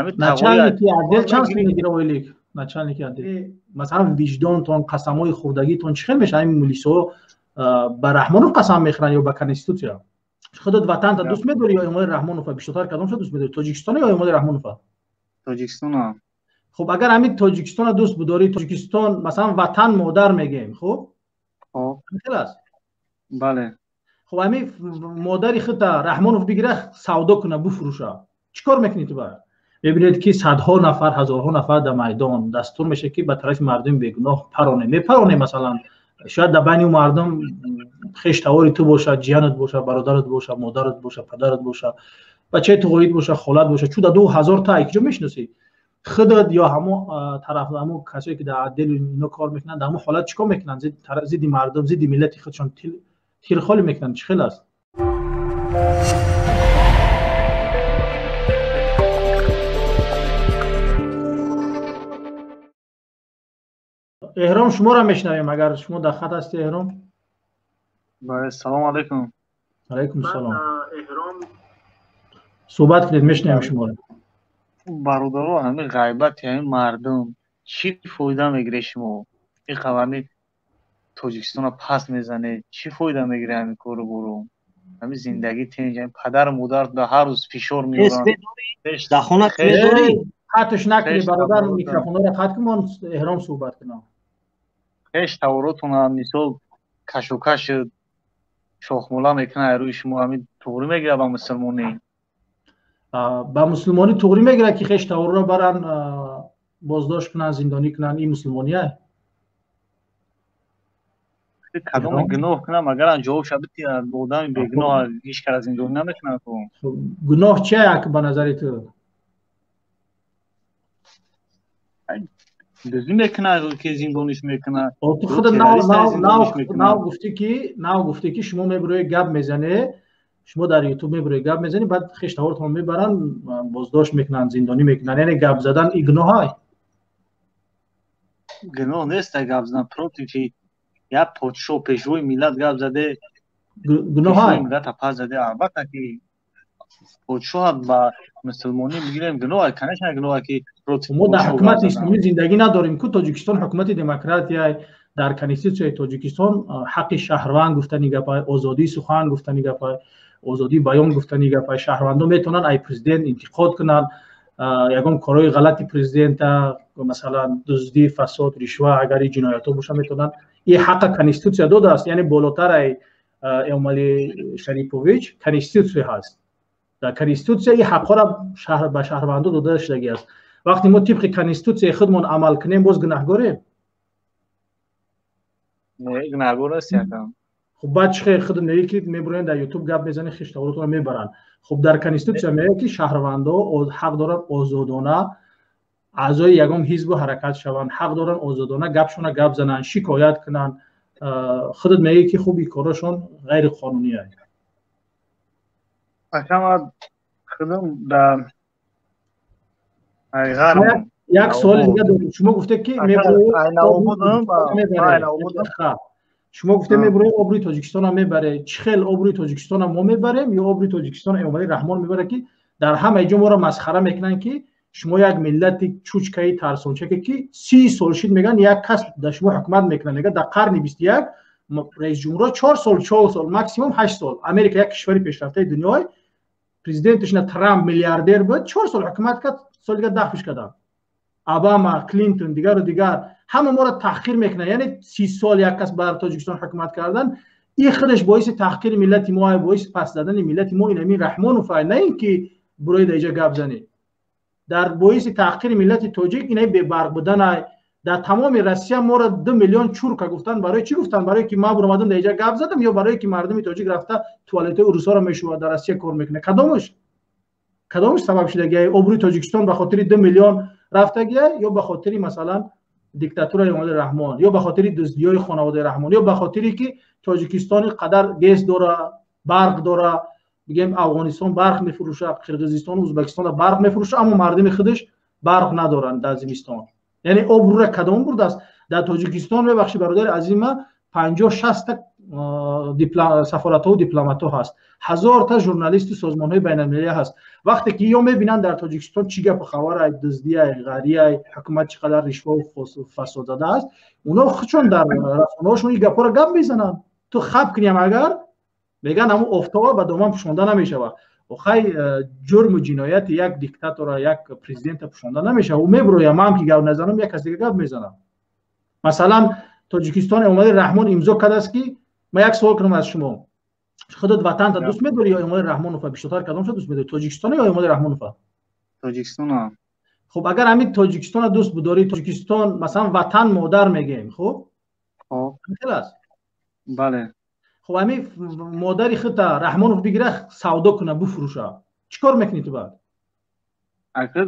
همین начальники отдел چند سال میگیره ویلیک начальники отдел مثلا وجدانتون قسمای خوردگیتون چه میشه همین مولیسو به رحمانو قسم میخورن یا به کنستیتوسیا خودت وطن تا دوست میداری یا امام رحمانوف بیشتر کدوم شو دوست میداری تاجیکستان یا امام رحمانوف تاجیکستان خب اگر همین تاجیکستان دوست بداری تاجیکستان مثلا وطن مادر میگیم خب خلاص بله خب همین مادری خود رحمانوف بگیره سودا کنه بفروشه چیکار میکنی تو بعد ببینید که صدها نفر هزارها نفر در میدان دستور میشه که به طرف مردم بیگناه پرونه مثلا شاید در بین مردم خشتواری تو باشه جیانت باشه برادرت باشه مادرت باشه پدرت باشه بچه تو غریب باشه خالت باشه چون در 2000 تا یکی جو میشناسی خودت یا همو طرف همو کسایی که در عدل اینا کار میکنن در همو حالت چیکار میکنن زید مردم زید ملت خودشون تیر خالی میکنن چه خیلی است احرام شما را میشنویم اگر شما در خط هستی احرام بله سلام علیکم علیکم السلام احرام صحبت کنید میشنویم شما را برادرها همین غیبت همین مردم چی فایده میگیره شما این قوانین تاجیکستان رو پس میزنه چی فایده میگیره همین کارو برو همین زندگی تنج پدر مادر در هر روز فشار میارن در خونه داری خطش نکنی برادر میکروفون رو خط کن احرام صحبت کنم خیش توراتون هم مثال کشوکش شاخمولا میکنه روی شما همین توری میگیره با مسلمانی با مسلمانی توری میگیره که خیش تور رو برن بازداشت کنن زندانی کنن این مسلمانی های کدام گناه کنم اگر جواب شبتی آدم بیگناه هیچ کار زندانی نمیکنه گناه چیه که به نظر تو دزدی میکنه که زندانیش میکنه تو خود ناو گفتی که شما میبروی گپ میزنه شما در یوتیوب میبروی گپ میزنی بعد خشتهارتون میبرن بازداشت میکنن زندانی میکنن یعنی گپ زدن این گناه های گناه نیست گپ زدن پروتی که یا پادشاه پیشروی ملت گپ زده گناه های ملت پس زده البته که پادشاه با مسلمانی میگیریم گناه کنش گناه که ما در حکومت اسلامی زندگی نداریم که تاجیکستان حکومت دموکراتی در کنستیتوسیون تاجیکستان حق شهروند گفتنی گپ آزادی سخن گفتنی گپ آزادی بیان گفتنی گپ شهروندان میتونن ای پرزیدنت انتقاد کنن یگان کارهای غلطی پرزیدنت مثلا دزدی فساد رشوه اگر جنایت ها باشه میتونن این حق کنستیتوسیا داده است یعنی بالاتر ای امالی شریفوویچ کنستیتوسیا هست در کنستیتوسیا این حقا را به شهروندان داده شده است وقتی ما طبق کنستیتوسیا خودمون عمل کنیم باز گناهگاریم نه گناهگار هستیم خب بچه خود میگه که میبرن در یوتیوب گپ میزنن خشتاورتون رو میبرن خب در کنستیتوسیا میگه که شهروندان حق دارن آزادانه اعضای یگان حزب و حرکت شوند حق دارن آزادانه گپشون گپ زنن شکایت کنن خودت میگه که خوب این کارشون غیر قانونی است اصلا خودم در غرم یک سوال دیگه دارم شما گفته که شما گفته میبره آبروی تاجیکستان هم میبره چه خیلی آبروی تاجیکستان هم ما میبریم یا آبروی تاجیکستان امام رحمان میبره که در همه جا ما را مسخره میکنن که شما یک ملت چوچکای ترسونچه که 30 سال شد میگن یک کس در شما حکومت میکنه میگه در قرن 21 رئیس جمهور 4 سال ماکسیمم 8 سال امریکا یک کشور پیشرفته دنیای پرزیدنتش نه ترامپ میلیاردر بود 4 سال حکومت کرد سال دیگه دفعش کردن اوباما کلینتون دیگر همه ما را تحقیر میکنه یعنی 30 سال یک کس بر تاجیکستان حکومت کردن این خودش باعث تحقیر ملت ما باعث پس دادن ملت ما این رحمانوف نه اینکه برای دیجا گپ زنی در باعث تحقیر ملت تاجیک اینای بی برق بودن در تمام روسیه ما را 2 میلیون چورکا گفتن برای چی گفتن برای که ما برآمدم دیجا گپ زدم یا برای که مردم تاجیک رفته توالت روسا را میشوه در روسیه کار میکنه کدامش سبب شده که ابروی تاجیکستان به خاطر 2 میلیون رفته گیه یا به خاطر مثلا دیکتاتور امام رحمان یا به خاطر دزدیای خانواده رحمان یا به خاطری که تاجیکستان قدر گاز داره برق داره میگم افغانستان برق میفروشه قرقیزستان و ازبکستان برق میفروشه اما مردم خودش برق ندارن در زمستان یعنی ابرو کدام برده است در تاجیکستان ببخشید برادر عزیز من 50 60 سفارت ها و دیپلمات ها هست، 1000 تا ژورنالیست و سازمان های بین المللی هست. وقتی که یا میبینن در تاجیکستان چی گپ خبر دزدی غریه حکومت چقدر رشوه و فساد داده است، اونا خودشون در رسانه‌هاشون این گپا رو گپ میزنن. تو خب کنیم اگر میگن همون افتاوا به دامن پوشانده نمیشه و خیلی جرم و جنایت یک دیکتاتور یک پرزیدنت پوشانده نمیشه و میبرویم هم که گپ نزنم یک کسی گپ میزنم. مثلا تاجیکستان اومده رحمان امضا کرده است که ما یک سوال کنم از شما، خودت وطن تا دوست می‌داری یا اومده رحمانوف بیشتر کدام شو دوست می‌داری، تاجیکستان یا اومده رحمانوف؟ تاجیکستان. خب اگر همین تاجیکستان دوست بداری، تاجیکستان مثلا وطن مادر میگیم، خب خلاص بله. خب همین مادری خودت رحمانوف بگیره سودا کنه بفروشه، چیکار میکنی تو بعد؟ اگر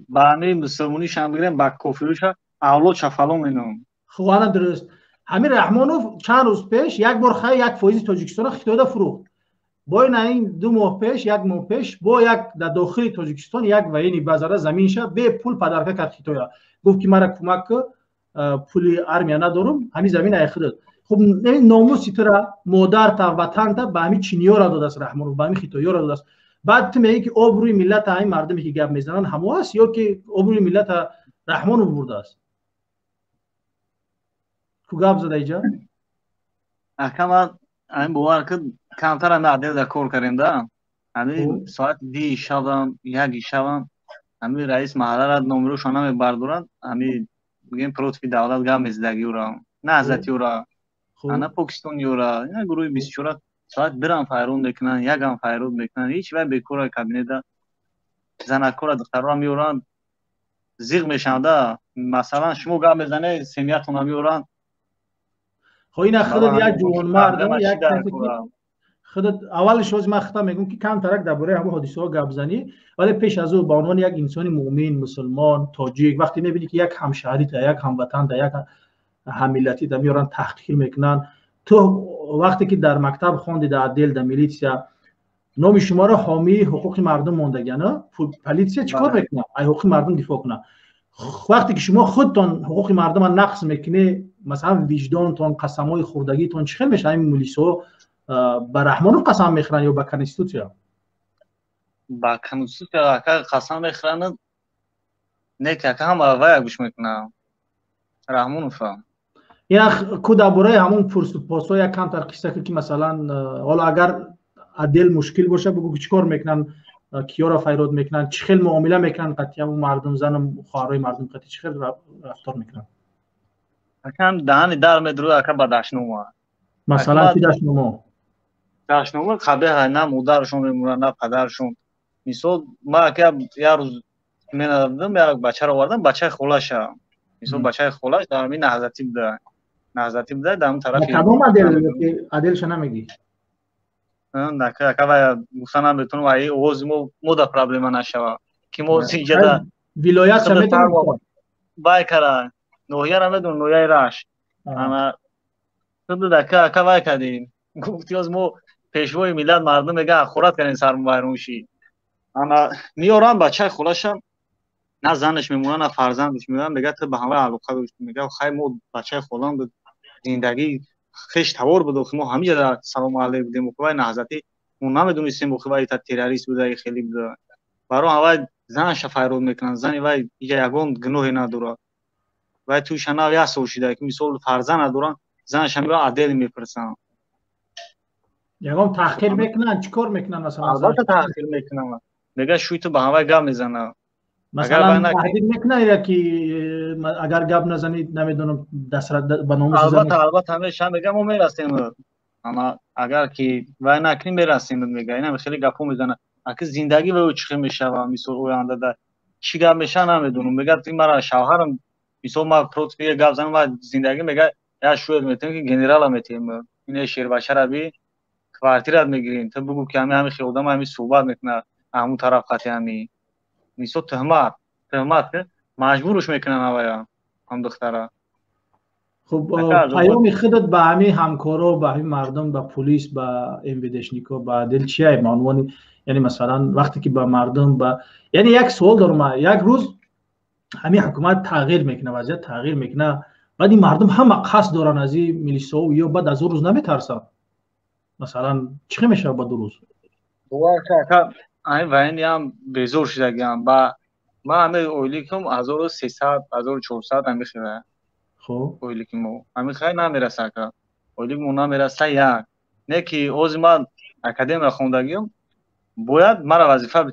با همین مسلمانی شام بگیریم با کافروش اولاد شفالو مینم. خب انا درست. همین رحمانوف چند روز پیش یک بار خیلی یک فایز تاجیکستان خیلی فروخت. با این 2 ماه پیش، 1 ماه پیش با یک در داخل تاجیکستان یک وینی بازار زمینش به پول پدرکه کرد خیتویا. گفت که مرا کمک پولی ارمیا ندارم، همین زمین اخرت. خب این ناموسی ترا مادر تا وطن تا به همین چینی‌ها را داده است رحمانوف، به همین خیتویا را داده است. بعد تو میگی که آبروی ملت این مردمی که گپ میزنن همو است یا که آبروی ملت رحمانوف برده است؟ کو گپ زده اینجا؟ احکام این باور که کمتر هم عدل در کار کردیم ده. همین ساعت 10 شب 1 شب همین رئیس محله را نمره شانه میبردارن، همین میگیم پروتفی دولت گام میزدگی را نه ازتی را نه پاکستانی را نه گروه 24 ساعت برام فایرون میکنن، یکم فایرون میکنن، هیچ وقت بیکار کابینه ده زنکار دخترها میورن زیغ میشن ده. مثلا شما گام میزنه سمیتون میورن. خب این خودت یک جوان مرد یک کسی خودت اولش از ما خطا میگم که کم ترک درباره همون حادثه ها گپ زنی، ولی پیش از او به عنوان یک انسان مؤمن مسلمان تاجیک وقتی میبینی که یک همشهری تا یک هموطن تا یک همملتی تا میارن تحقیر میکنن، تو وقتی که در مکتب خواندی در عدل در میلیسیا نام شما را حامی حقوق مردم موندگی نه پلیسیا چیکار میکنه؟ ای حقوق مردم دفاع کنه. وقتی که شما خودتون حقوق مردم را نقض میکنی، مثلا وجدانتون قسمای خوردگیتون چه خیلی میشه؟ این ملیسا با رحمانوف قسم میخورن یا با کنستیتوسیا؟ با کنستیتوسیا قسم میخورن نه که هم وای گوش میکنن رحمانوف. اینا کو درباره همون پرس و پاسو یک کم تر قصه که مثلا حالا اگر عدل مشکل باشه بگو چیکار میکنن، کیا را فیراد میکنن، چه خیلی معامله میکنن قطعا مردم زن و خواهرای مردم قطعا چه خیلی رفتار میکنن. اکم دهن در میدرو اکم با دشنوما مثلا چی دشنوما خبه نه مادرشون میمونن نه پدرشون. مثلا ما که یه روز من دیدم یک بچه رو آوردن، بچه خولش مثلا بچه خولش در همین نهضتی بوده در اون طرف. کدوم عدلش نمیگی؟ نه که گفتن بتونم وای اوز مو دا پرابلم نشوه که مو اینجا ولایت شمیتون بای کرا نویا را بدون نویا راش اما تو دکا کا وای کردیم گفتی از مو پیشوای ملت مردم میگه خورات کنین سر وایروشی. اما میارن بچه خولاشم نه زنش میمونه نه فرزندش میمونه، میگه تو به همه علاقه داشت، میگه خیلی مو بچه خودم بود زندگی خش تور بود که ما همینجا در سلام علیک بودیم و خوای نهضتی اون نمیدونستیم خوای تا تروریست بوده خیلی بوده برای هوا زن شفایرود میکنن زنی وای یگون گناه نداره وای تو شنا یا سوشیده که مثلا فرزند ندارن زنش هم عدل میپرسن یگون تحقیر میکنن چیکار میکنن مثلا البته تحقیر میکنن میگه شوی تو به هوا گام میزنه مثلا تهدید میکنه یا که اگر گپ نزنید نمیدونم دست به ناموس زنید. البته همیشه میگم ما میرسیم اما اگر که وای نکنیم میرسیم میگه اینا خیلی گپو میزنه اگه زندگی و چخه میشه مثلا آینده در چی گپ میشه نمیدونم. میگه این مرا شوهرم مثلا ما پروت که گپ زنم و زندگی میگه یا شوید میتونیم که گنرال میتیم این شیر بشر ابی کوارتیر میگیرین تو بگو که همین خیابون همین صحبت میکنه همون طرف خطی همین میسو تهمت مجبورش میکنن آیا هم دختره. خب پیام خودت به همین همکارا به همین مردم به پلیس به امویدشنیکا به دل چیه معنوانی؟ یعنی مثلا وقتی که به مردم یعنی یک سوال دارم، یک روز همین حکومت تغییر میکنه وضعیت تغییر میکنه بعد این مردم همه قصد دارن از این میلیسا یا بعد از اون روز نمیترسن. مثلا چی میشه با 2 روز؟ واقعا این وین هم بزرگ شده گم با ما همه اویلیکم 1300 1400 هم میخوره. خب اویلیکم همین خیلی نمیرسه که اویلیکم نمیرسه یک نه که اوز ما اکادمی خوندگیم باید مرا وظیفه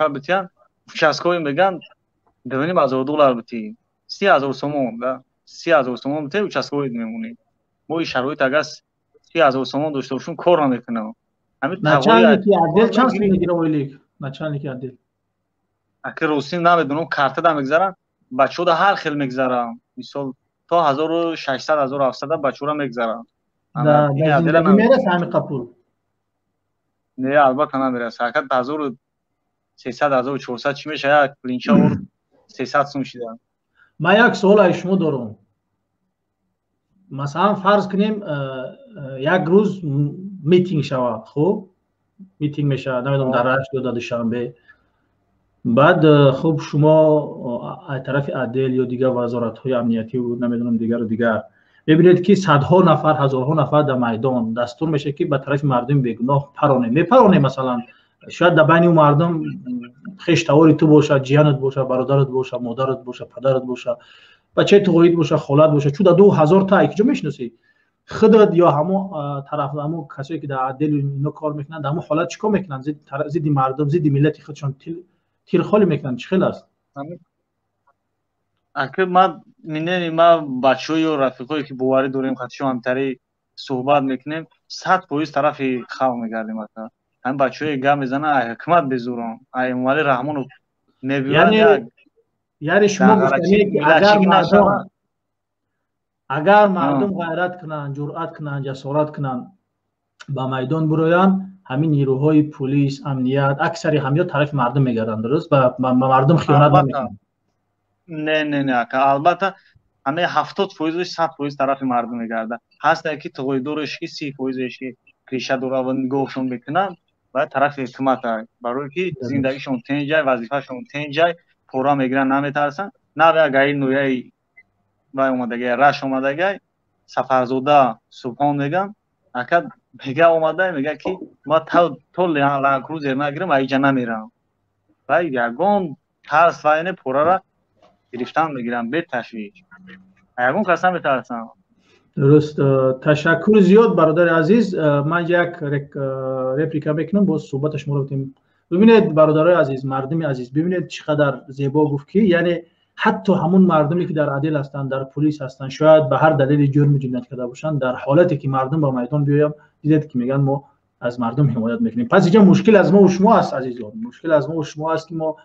بتیان участковый میگن $2,500 بتی 30,000 сомон да 30,000 сомон бти участковый میمونی. ما این شرایط اگر 30,000 سومان داشته باشیم کار نمیکنه. همین начальники отдел چند سال میگیره اویلیک؟ начальники отдел اگر روسیم نمیدونم کارت دا میگذارن بچه‌ها دا هر خیل میگذارن مثال تا 1600 1700 بچه‌ها میگذارن. در زندگی میرسه همین قبول؟ نه البته نمیرسه. حرکت 1300 1400 چی میشه یک کلینچه اور 300 سوم شده. من یک سوال از شما دارم. مثلا فرض کنیم یک روز میتینگ شود، خب میتینگ میشه نمیدونم در رشت یا دوشنبه، بعد خب شما از طرف عدل یا دیگر وزارت های امنیتی و نمیدونم دیگر ببینید که صدها نفر هزارها نفر در میدان دستور میشه که به طرف مردم بیگناه میپرونه. مثلا شاید در بین مردم خشتواری تو باشه، جیانت باشه، برادرت باشه، مادرت باشه، پدرت باشه، بچه تویید باشه، خالت باشه، چون در 2000 تا یک جا میشناسی خودت یا همون طرف همون کسایی که در عدل اینو کار میکنن در همون حالت چیکار میکنن؟ ضد مردم ضد ملت خودشون تیر خالی میکنن. چه خیلی است اگر ما بچه‌ای و رفیقایی که باوری داریم خاطرشون همتری صحبت میکنیم 100% طرف خلق میگردیم. مثلا هم بچه‌ای گام میزنن حکمت بزورم ای مولی رحمانو میبینن. یعنی شما گفتید که اگر مردم غیرت کنن، جرأت کنن، جسارت کنن با میدان برویان، همین نیروهای پلیس امنیت اکثری همیت طرف مردم میگردن، درست؟ با مردم خیانت نمیکنن. نه البته همه 70%ش 100% طرف مردم میگرده. هست که تویدورش که 30%ش که ریشه دورا و نگاهشون میکنن باید طرف حکومت برای که زندگیشون تنگ جای وظیفهشون تنگ جای پورا میگیرن نمیترسن. نه گای نویای با اومدگی رش اومدگی سفرزوده سبحان میگن اکد میگه اومده میگه که ما تو لانکروز نگیرم ایجا نمیرم و یگون ترس و این پورا را گرفتن میگیرم به تشویش یگون کسا میترسن. درست. تشکر زیاد برادر عزیز. من یک رپلیکا میکنم باز صحبت شما رو بتیم. ببینید برادرای عزیز، مردم عزیز، ببینید چقدر زیبا گفت که یعنی حتی همون مردمی که در عدل هستند، در پلیس هستند، شاید به هر دلیل جرم جنایت کرده باشند، در حالتی که مردم با میدان بیایم دیدید که میگن ما از مردم حمایت میکنیم. پس اینجا مشکل از ما و شما است عزیزان. مشکل از ما و شما است که ما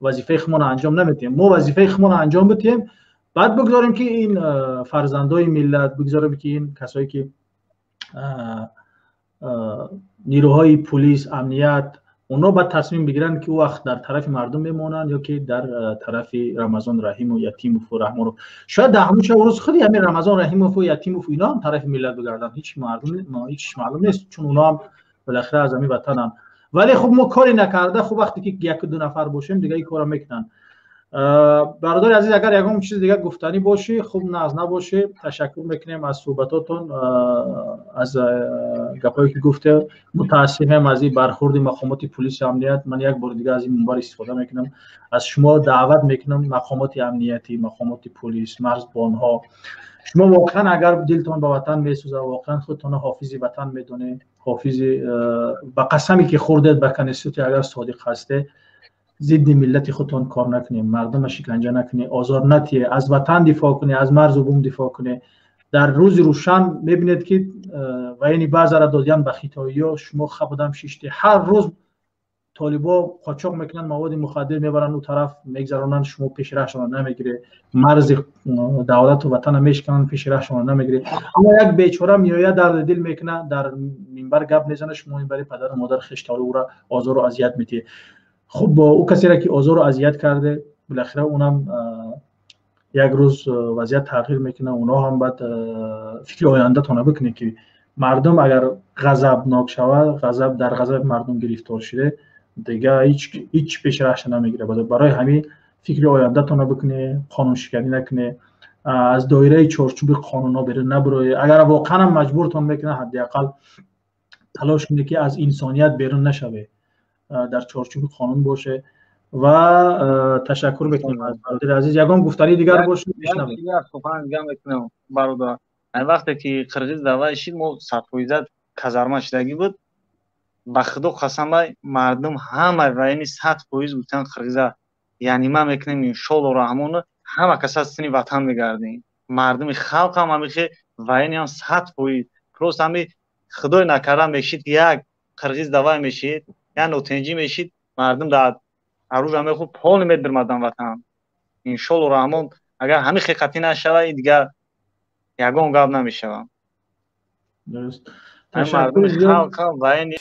وظیفه خودمون انجام نمیدیم. ما وظیفه خودمون انجام بدیم، بعد بگذاریم که این فرزندای ملت، بگذاریم که این کسایی که نیروهای پلیس امنیت اونا باید تصمیم بگیرن که وقت در طرف مردم بمونن یا که در طرف رمضان رحیم و یتیم و رحمان رو. شاید در همون روز خودی همین رمضان رحیم و یتیم و اینا هم طرف ملت بگردن، هیچ معلوم نیست، چون اونا هم بالاخره از همین وطنن. ولی خب ما کاری نکرده، خب وقتی که یک دو نفر باشیم دیگه این کارا میکنن. برادر عزیز اگر یکم چیز دیگه گفتنی باشه خب نه از نباشه تشکر میکنیم از صحبتاتون، از گپایی که گفته. متاسفم از این برخورد مقامات پلیس امنیت. من یک بار دیگه از این منبر استفاده میکنم، از شما دعوت میکنم مقامات امنیتی، مقامات پلیس، مرزبانها، شما واقعا اگر دلتون به وطن میسوزه، واقعا خودتون حافظ وطن میدونه، حافظ به قسمی که خوردید به کنیستی اگر صادق هسته، ضد ملت خودتون کار نکنید، مردم شکنجه نکنید، آزار ندید، از وطن دفاع کنید، از مرز و بوم دفاع کنید. در روز روشن میبینید که و یعنی بعضی را دادیان به خیتایی شما خبودم شیشته هر روز طالبا قاچاق میکنن، مواد مخدر میبرن اون طرف میگذرونن، شما پیش رهشون نمیگیره، مرز دولت و وطن میشکنن، پیش رهشون نمیگیره. اما یک بیچاره میآید در دل میکنه، در منبر گپ میزنه، شما این برای پدر و مادر خشتاری او را آزار و اذیت میدید. خب با او کسی را که آزار و اذیت کرده بالاخره اونم یک روز وضعیت تغییر میکنه. اونا هم بعد فکر آینده تونه بکنه که مردم اگر غضبناک شود، غضب در غضب مردم گرفتار شده دیگه هیچ پیش رهش نمیگیره. برای همین فکر آینده تونه بکنه، قانون شکنی نکنه، از دایره چارچوب قانونا بیرون نبره. اگر واقعا مجبورتون میکنه حداقل تلاش کنید که از انسانیت بیرون نشوه، در چارچوب قانون باشه. و تشکر میکنم از برادر عزیز. یگان گفتنی دیگر باشه بشنویم. یک سخن دیگه میکنم برادر. این وقتی که قرغیز دعوا شد ما 100% کازارما شدگی بود. با خدا قسم مردم همه و یعنی 100% گفتن قرغیزا یعنی ما میکنیم ان شاء الله رحمان همه کسا سنی وطن میگردیم. مردم خلق هم همیشه و یعنی هم 100% پروس همی خدای نکرده میشید یک قرغیز دعوا میشید یا نوتنجی میشید مردم در عروض همه خود پول میدر مردم وطن ان شاء الله رحمان. اگر همین حقیقتی نشود دیگه یگان گپ نمیشود. درست. مردم خلق و یعنی